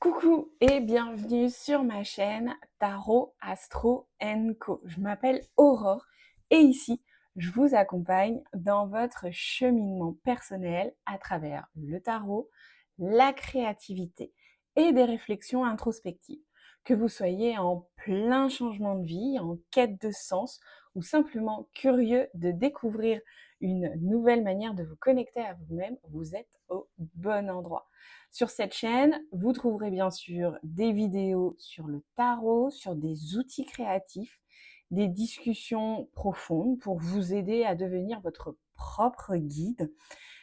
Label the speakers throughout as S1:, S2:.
S1: Coucou et bienvenue sur ma chaîne Tarot Astro Co. Je m'appelle Aurore et ici, je vous accompagne dans votre cheminement personnel à travers le tarot, la créativité et des réflexions introspectives. Que vous soyez en plein changement de vie, en quête de sens ou simplement curieux de découvrir une nouvelle manière de vous connecter à vous-même, vous êtes au bon endroit. Sur cette chaîne, vous trouverez bien sûr des vidéos sur le tarot, sur des outils créatifs, des discussions profondes pour vous aider à devenir votre propre guide.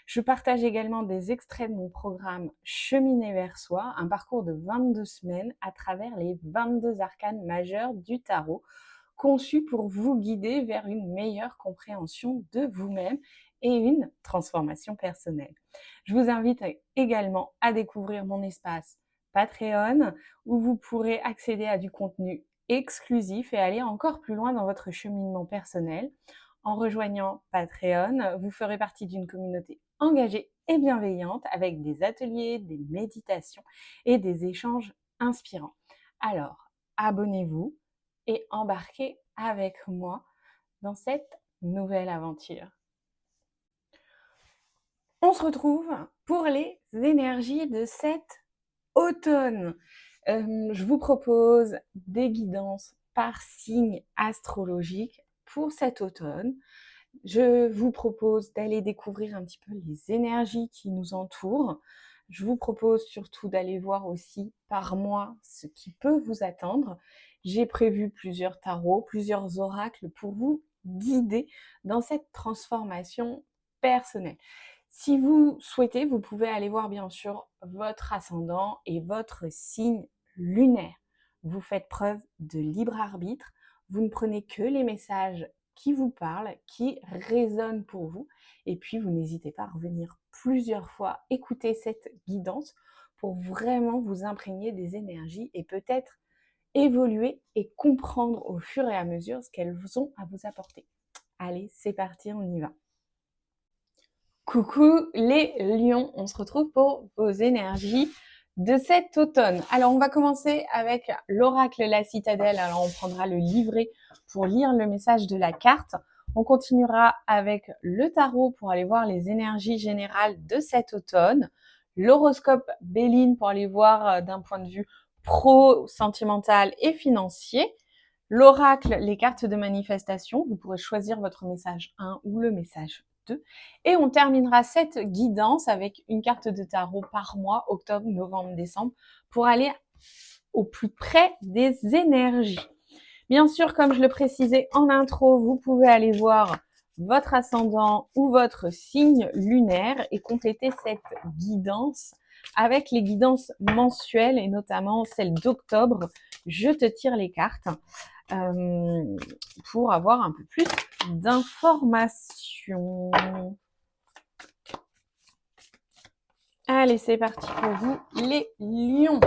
S1: Je partage également des extraits de mon programme Cheminer vers soi, un parcours de 22 semaines à travers les 22 arcanes majeures du tarot, conçu pour vous guider vers une meilleure compréhension de vous-même et une transformation personnelle. Je vous invite également à découvrir mon espace Patreon où vous pourrez accéder à du contenu exclusif et aller encore plus loin dans votre cheminement personnel. En rejoignant Patreon, vous ferez partie d'une communauté engagée et bienveillante avec des ateliers, des méditations et des échanges inspirants. Alors, abonnez-vous et embarquez avec moi dans cette nouvelle aventure. On se retrouve pour les énergies de cet automne. Je vous propose des guidances par signe astrologique pour cet automne. Je vous propose d'aller découvrir un petit peu les énergies qui nous entourent. Je vous propose surtout d'aller voir aussi par mois ce qui peut vous attendre. J'ai prévu plusieurs tarots, plusieurs oracles pour vous guider dans cette transformation personnelle. Si vous souhaitez, vous pouvez aller voir bien sûr votre ascendant et votre signe lunaire. Vous faites preuve de libre arbitre. Vous ne prenez que les messages qui vous parlent, qui résonnent pour vous. Et puis, vous n'hésitez pas à revenir plusieurs fois écouter cette guidance pour vraiment vous imprégner des énergies et peut-être évoluer et comprendre au fur et à mesure ce qu'elles ont à vous apporter. Allez, c'est parti, on y va. Coucou les lions, on se retrouve pour vos énergies de cet automne. Alors on va commencer avec l'oracle La Citadelle. Alors on prendra le livret pour lire le message de la carte. On continuera avec le tarot pour aller voir les énergies générales de cet automne. L'horoscope Béline pour aller voir d'un point de vue pro, sentimental et financier. L'oracle, les cartes de manifestation. Vous pourrez choisir votre message 1 ou le message 2. Et on terminera cette guidance avec une carte de tarot par mois, octobre, novembre, décembre, pour aller au plus près des énergies. Bien sûr, comme je le précisais en intro, vous pouvez aller voir votre ascendant ou votre signe lunaire et compléter cette guidance avec les guidances mensuelles et notamment celle d'octobre. Je te tire les cartes pour avoir un peu plus d'informations. Allez, c'est parti pour vous, les lions.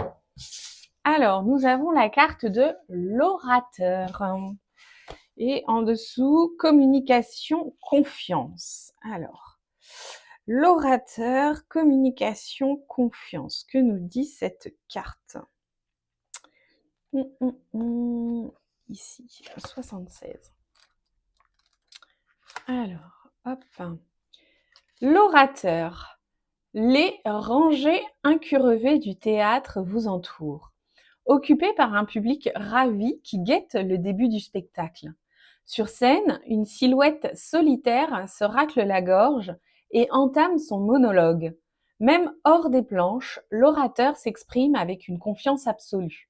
S1: Alors, nous avons la carte de l'orateur. Et en dessous, communication, confiance. Alors, l'orateur, communication, confiance. Que nous dit cette carte ? Ici, 76. Alors, hop. L'orateur. Les rangées incurvées du théâtre vous entourent, occupées par un public ravi qui guette le début du spectacle. Sur scène, une silhouette solitaire se racle la gorge et entame son monologue. Même hors des planches, l'orateur s'exprime avec une confiance absolue.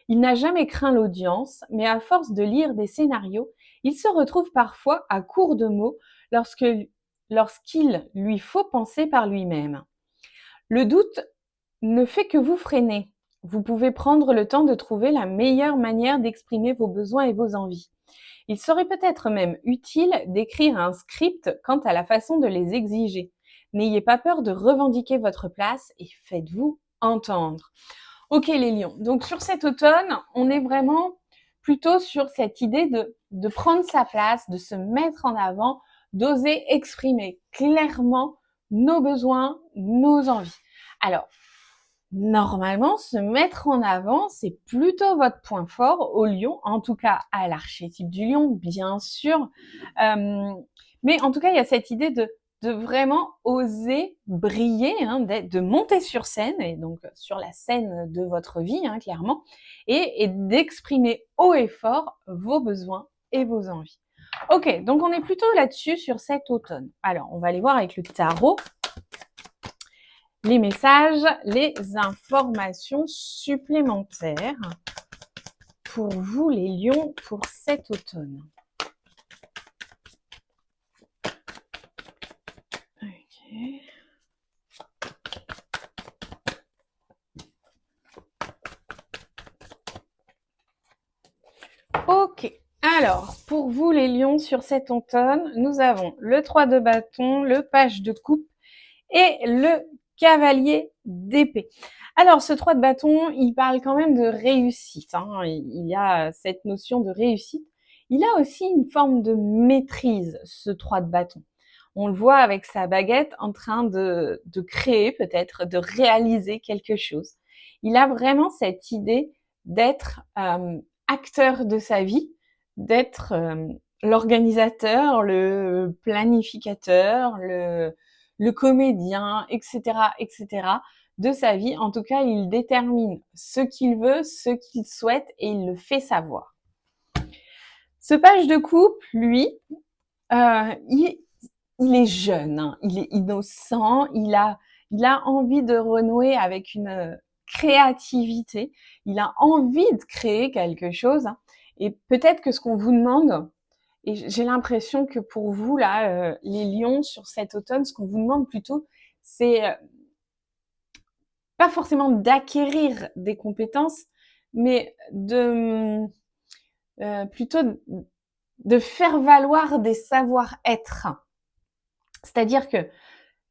S1: Il n'a jamais craint l'audience, mais à force de lire des scénarios, il se retrouve parfois à court de mots lorsqu'il lui faut penser par lui-même. Le doute ne fait que vous freiner. Vous pouvez prendre le temps de trouver la meilleure manière d'exprimer vos besoins et vos envies. Il serait peut-être même utile d'écrire un script quant à la façon de les exiger. N'ayez pas peur de revendiquer votre place et faites-vous entendre. Ok les lions, donc sur cet automne, on est vraiment plutôt sur cette idée de prendre sa place, de se mettre en avant, d'oser exprimer clairement nos besoins, nos envies. Alors, normalement, se mettre en avant, c'est plutôt votre point fort au lion, en tout cas à l'archétype du lion, bien sûr. Mais en tout cas, il y a cette idée de vraiment oser briller, hein, de monter sur scène, et donc sur la scène de votre vie, hein, clairement, et d'exprimer haut et fort vos besoins et vos envies. Ok, donc on est plutôt là-dessus sur cet automne. Alors, on va aller voir avec le tarot les messages, les informations supplémentaires pour vous les lions pour cet automne. Ok. Ok, alors pour vous les lions sur cet automne, nous avons le 3 de bâton, le page de coupe et le cavalier d'épée. Alors ce 3 de bâton, il parle quand même de réussite, hein. Il y a cette notion de réussite. Il a aussi une forme de maîtrise, ce 3 de bâton. On le voit avec sa baguette en train de créer peut-être, de réaliser quelque chose. Il a vraiment cette idée d'être acteur de sa vie, d'être l'organisateur, le planificateur, le comédien, etc., de sa vie. En tout cas, il détermine ce qu'il veut, ce qu'il souhaite et il le fait savoir. Ce page de coupe, lui, il est jeune, hein, il est innocent, il a envie de renouer avec une créativité, il a envie de créer quelque chose. Hein, et peut-être que ce qu'on vous demande, et j'ai l'impression que pour vous, là, les lions, sur cet automne, ce qu'on vous demande plutôt, c'est pas forcément d'acquérir des compétences, mais plutôt de faire valoir des savoir-être. C'est-à-dire que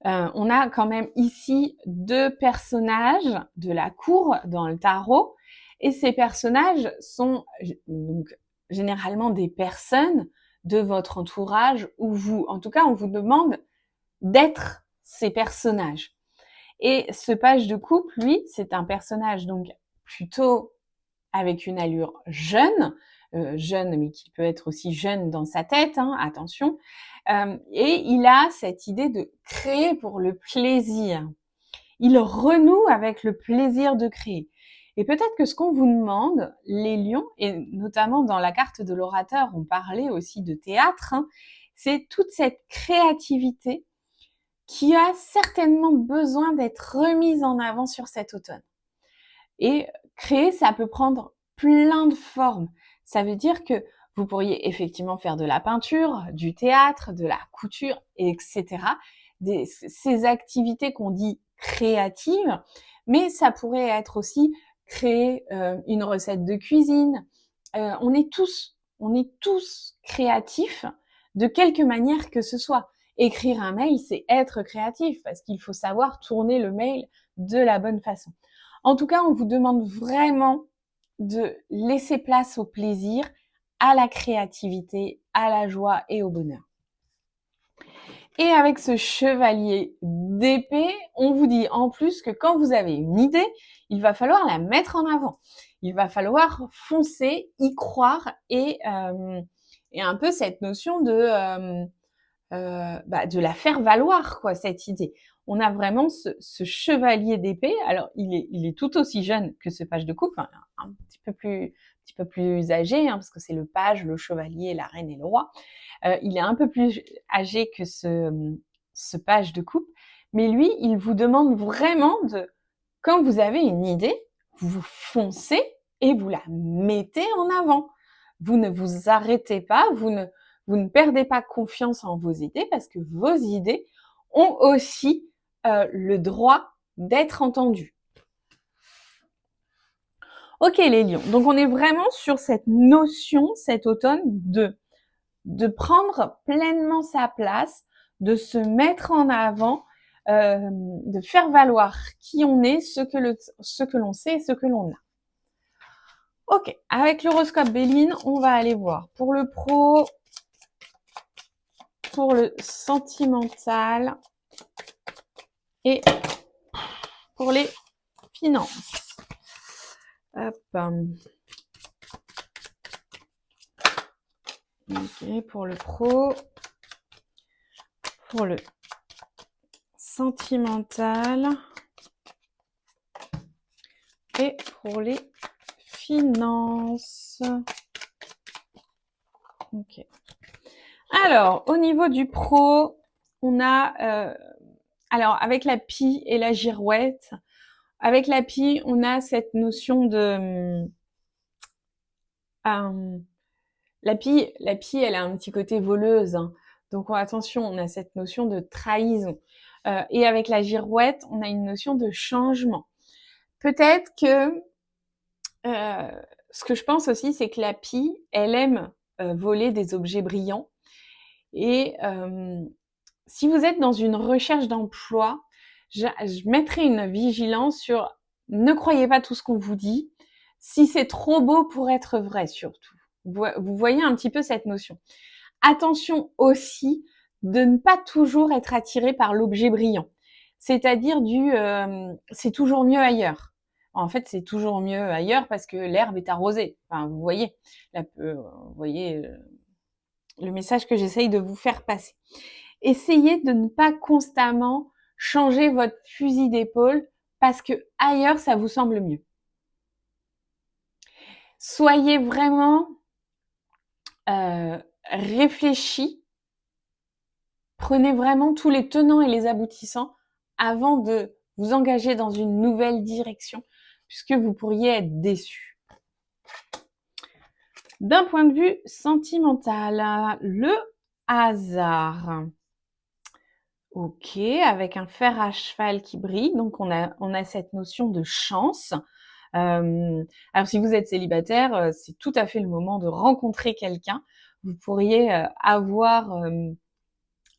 S1: on a quand même ici deux personnages de la cour dans le tarot, et ces personnages sont donc généralement des personnes de votre entourage ou vous. En tout cas, on vous demande d'être ces personnages. Et ce page de coupe, lui, c'est un personnage donc plutôt avec une allure jeune, jeune mais qui peut être aussi jeune dans sa tête, hein, attention. Et il a cette idée de créer pour le plaisir. Il renoue avec le plaisir de créer. Et peut-être que ce qu'on vous demande, les lions, et notamment dans la carte de l'orateur, on parlait aussi de théâtre, hein, c'est toute cette créativité qui a certainement besoin d'être remise en avant sur cet automne. Et créer, ça peut prendre plein de formes. Ça veut dire que vous pourriez effectivement faire de la peinture, du théâtre, de la couture, etc. Ces activités qu'on dit créatives, mais ça pourrait être aussi créer une recette de cuisine. On est tous créatifs de quelque manière que ce soit. Écrire un mail, c'est être créatif parce qu'il faut savoir tourner le mail de la bonne façon. En tout cas, on vous demande vraiment de laisser place au plaisir, à la créativité, à la joie et au bonheur. Et avec ce chevalier d'épée, on vous dit en plus que quand vous avez une idée, il va falloir la mettre en avant. Il va falloir foncer, y croire et un peu cette notion de la faire valoir, quoi, cette idée. On a vraiment ce chevalier d'épée. Alors, il est tout aussi jeune que ce page de coupe, hein, un petit peu plus âgé, hein, parce que c'est le page, le chevalier, la reine et le roi. Il est un peu plus âgé que ce page de coupe, mais lui, il vous demande vraiment quand vous avez une idée, vous foncez et vous la mettez en avant. Vous ne vous arrêtez pas, vous ne perdez pas confiance en vos idées parce que vos idées ont aussi le droit d'être entendues. Ok les lions, donc on est vraiment sur cette notion cet automne de prendre pleinement sa place, de se mettre en avant, de faire valoir qui on est, ce que l'on sait et ce que l'on a. Ok, avec l'horoscope Béline, on va aller voir pour le pro, pour le sentimental et pour les finances. Hop. Ok, pour le pro. Pour le sentimental. Et pour les finances. Ok. Alors, au niveau du pro, on a... alors, avec la pie et la girouette, avec la pie, on a cette notion de... la pie, elle a un petit côté voleuse. Hein. Donc, attention, on a cette notion de trahison. Et avec la girouette, on a une notion de changement. Peut-être que... ce que je pense aussi, c'est que la pie, elle aime voler des objets brillants. Et si vous êtes dans une recherche d'emploi, je mettrai une vigilance sur ne croyez pas tout ce qu'on vous dit, si c'est trop beau pour être vrai surtout. Vous voyez un petit peu cette notion. Attention aussi de ne pas toujours être attiré par l'objet brillant, c'est-à-dire c'est toujours mieux ailleurs. En fait, c'est toujours mieux ailleurs parce que l'herbe est arrosée. Enfin, vous voyez, le message que j'essaye de vous faire passer. Essayez de ne pas constamment changer votre fusil d'épaule parce que ailleurs, ça vous semble mieux. Soyez vraiment réfléchis. Prenez vraiment tous les tenants et les aboutissants avant de vous engager dans une nouvelle direction puisque vous pourriez être déçu. D'un point de vue sentimental, le hasard. Ok, avec un fer à cheval qui brille, donc on a cette notion de chance. Alors si vous êtes célibataire, c'est tout à fait le moment de rencontrer quelqu'un. Vous pourriez avoir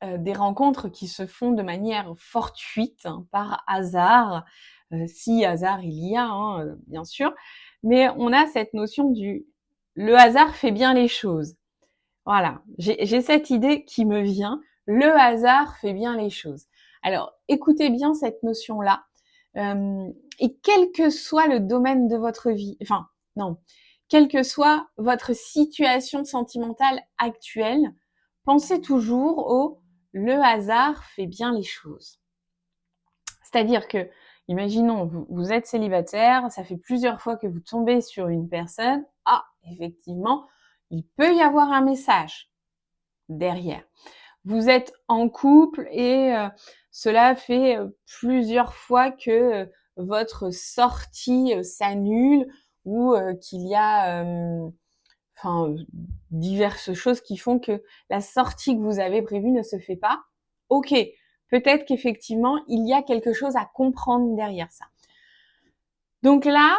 S1: des rencontres qui se font de manière fortuite, hein, par hasard, si hasard il y a, hein, bien sûr. Mais on a cette notion le hasard fait bien les choses. Voilà, j'ai cette idée qui me vient. Le hasard fait bien les choses. Alors, écoutez bien cette notion-là. Et quel que soit le domaine de votre vie, enfin, non, quelle que soit votre situation sentimentale actuelle, pensez toujours au le hasard fait bien les choses. C'est-à-dire que, imaginons, vous êtes célibataire, ça fait plusieurs fois que vous tombez sur une personne. Ah, effectivement, il peut y avoir un message derrière. Vous êtes en couple et cela fait plusieurs fois que votre sortie s'annule ou qu'il y a diverses choses qui font que la sortie que vous avez prévue ne se fait pas. Ok, peut-être qu'effectivement, il y a quelque chose à comprendre derrière ça. Donc là,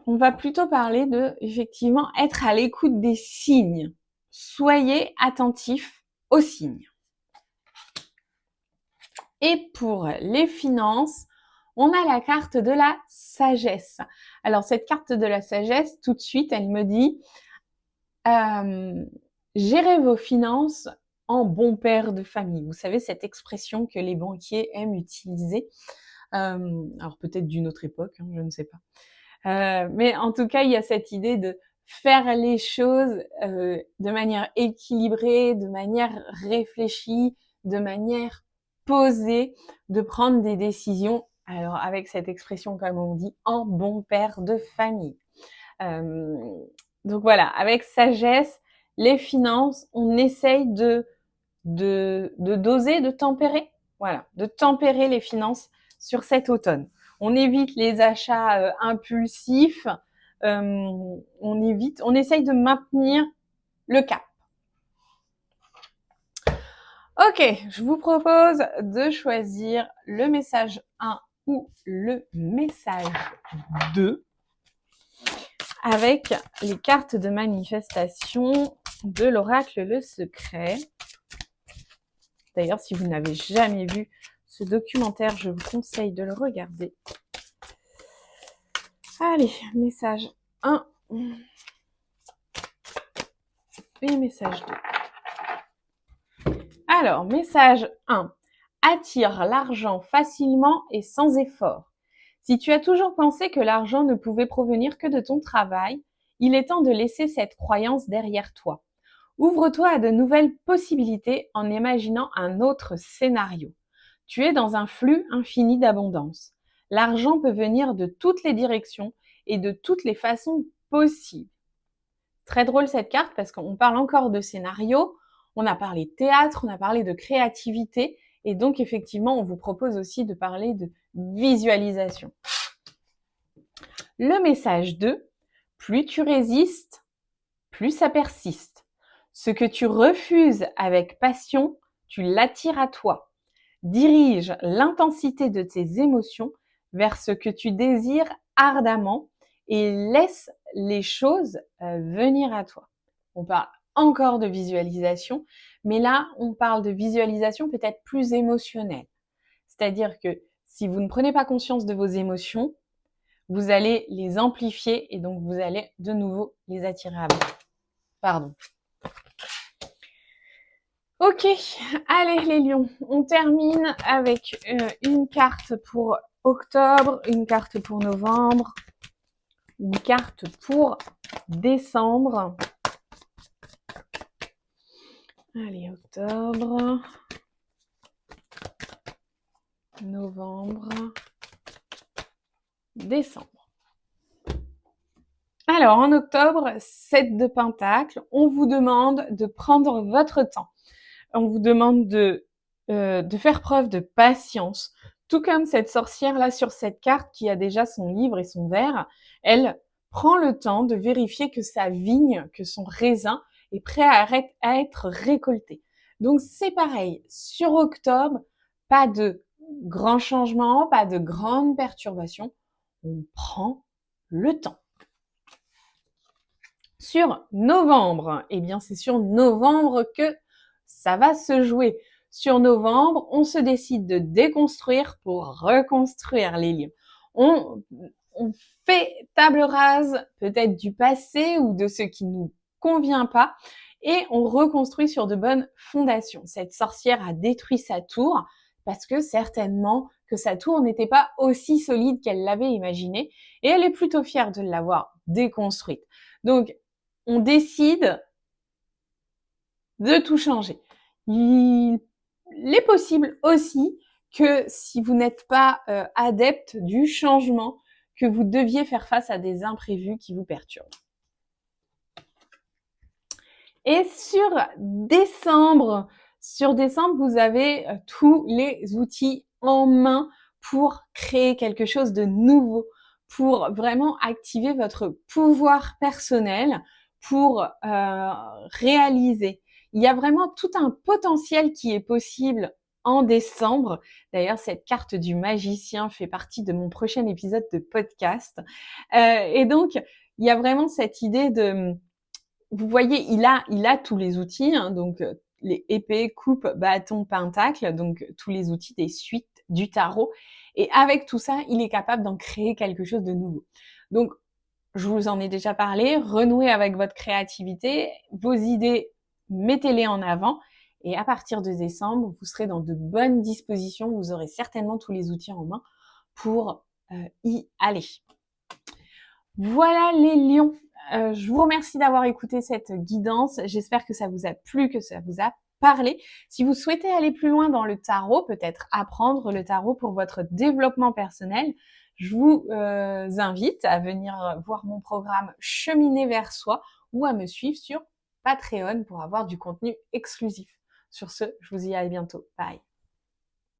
S1: on va plutôt parler de, effectivement, être à l'écoute des signes. Soyez attentifs aux signes. Et pour les finances, on a la carte de la sagesse. Alors, cette carte de la sagesse, tout de suite, elle me dit gérez vos finances en bon père de famille. Vous savez, cette expression que les banquiers aiment utiliser. Alors, peut-être d'une autre époque, hein, je ne sais pas. Mais en tout cas, il y a cette idée de faire les choses de manière équilibrée, de manière réfléchie, de manière posée, de prendre des décisions, alors avec cette expression, comme on dit, en bon père de famille. Donc voilà, avec sagesse, les finances, on essaye de doser, de tempérer, voilà, de tempérer les finances sur cet automne. On évite les achats impulsifs, on essaye de maintenir le cap. Ok, je vous propose de choisir le message 1 ou le message 2 avec les cartes de manifestation de l'oracle Le Secret. D'ailleurs, si vous n'avez jamais vu ce documentaire, je vous conseille de le regarder. Allez, message 1 et message 2. Alors, message 1. Attire l'argent facilement et sans effort. Si tu as toujours pensé que l'argent ne pouvait provenir que de ton travail, il est temps de laisser cette croyance derrière toi. Ouvre-toi à de nouvelles possibilités en imaginant un autre scénario. Tu es dans un flux infini d'abondance. L'argent peut venir de toutes les directions et de toutes les façons possibles. Très drôle cette carte parce qu'on parle encore de scénario, on a parlé de théâtre, on a parlé de créativité et donc effectivement on vous propose aussi de parler de visualisation. Le message 2, plus tu résistes, plus ça persiste. Ce que tu refuses avec passion, tu l'attires à toi. Dirige l'intensité de tes émotions vers ce que tu désires ardemment et laisse les choses venir à toi. On parle encore de visualisation, mais là, on parle de visualisation peut-être plus émotionnelle. C'est-à-dire que si vous ne prenez pas conscience de vos émotions, vous allez les amplifier et donc vous allez de nouveau les attirer à vous. Pardon. Ok, allez les lions, on termine avec une carte pour octobre, une carte pour novembre, une carte pour décembre. Allez, octobre, novembre, décembre. Alors, en octobre, 7 de Pentacle, on vous demande de prendre votre temps. On vous demande de faire preuve de patience. Tout comme cette sorcière-là sur cette carte qui a déjà son livre et son verre, elle prend le temps de vérifier que sa vigne, que son raisin est prêt à être récolté. Donc c'est pareil, sur octobre, pas de grands changements, pas de grandes perturbations. On prend le temps. Sur novembre, eh bien c'est sur novembre que ça va se jouer. Sur novembre, on se décide de déconstruire pour reconstruire les liens. On fait table rase peut-être du passé ou de ce qui nous convient pas et on reconstruit sur de bonnes fondations. Cette sorcière a détruit sa tour parce que certainement que sa tour n'était pas aussi solide qu'elle l'avait imaginé et elle est plutôt fière de l'avoir déconstruite. Donc, on décide de tout changer. Il est possible aussi que si vous n'êtes pas adepte du changement, que vous deviez faire face à des imprévus qui vous perturbent. Et sur décembre, vous avez tous les outils en main pour créer quelque chose de nouveau, pour vraiment activer votre pouvoir personnel, pour réaliser. Il y a vraiment tout un potentiel qui est possible en décembre. D'ailleurs, cette carte du magicien fait partie de mon prochain épisode de podcast. Et donc, il y a vraiment cette idée de... Vous voyez, il a tous les outils, hein, donc les épées, coupes, bâtons, pentacles, donc tous les outils des suites du tarot. Et avec tout ça, il est capable d'en créer quelque chose de nouveau. Donc, je vous en ai déjà parlé, renouez avec votre créativité, vos idées, mettez-les en avant. Et à partir de décembre, vous serez dans de bonnes dispositions. Vous aurez certainement tous les outils en main pour y aller. Voilà les lions. Je vous remercie d'avoir écouté cette guidance. J'espère que ça vous a plu, que ça vous a parlé. Si vous souhaitez aller plus loin dans le tarot, peut-être apprendre le tarot pour votre développement personnel, je vous invite à venir voir mon programme Cheminer vers soi ou à me suivre sur Patreon pour avoir du contenu exclusif. Sur ce, je vous dis à bientôt. Bye.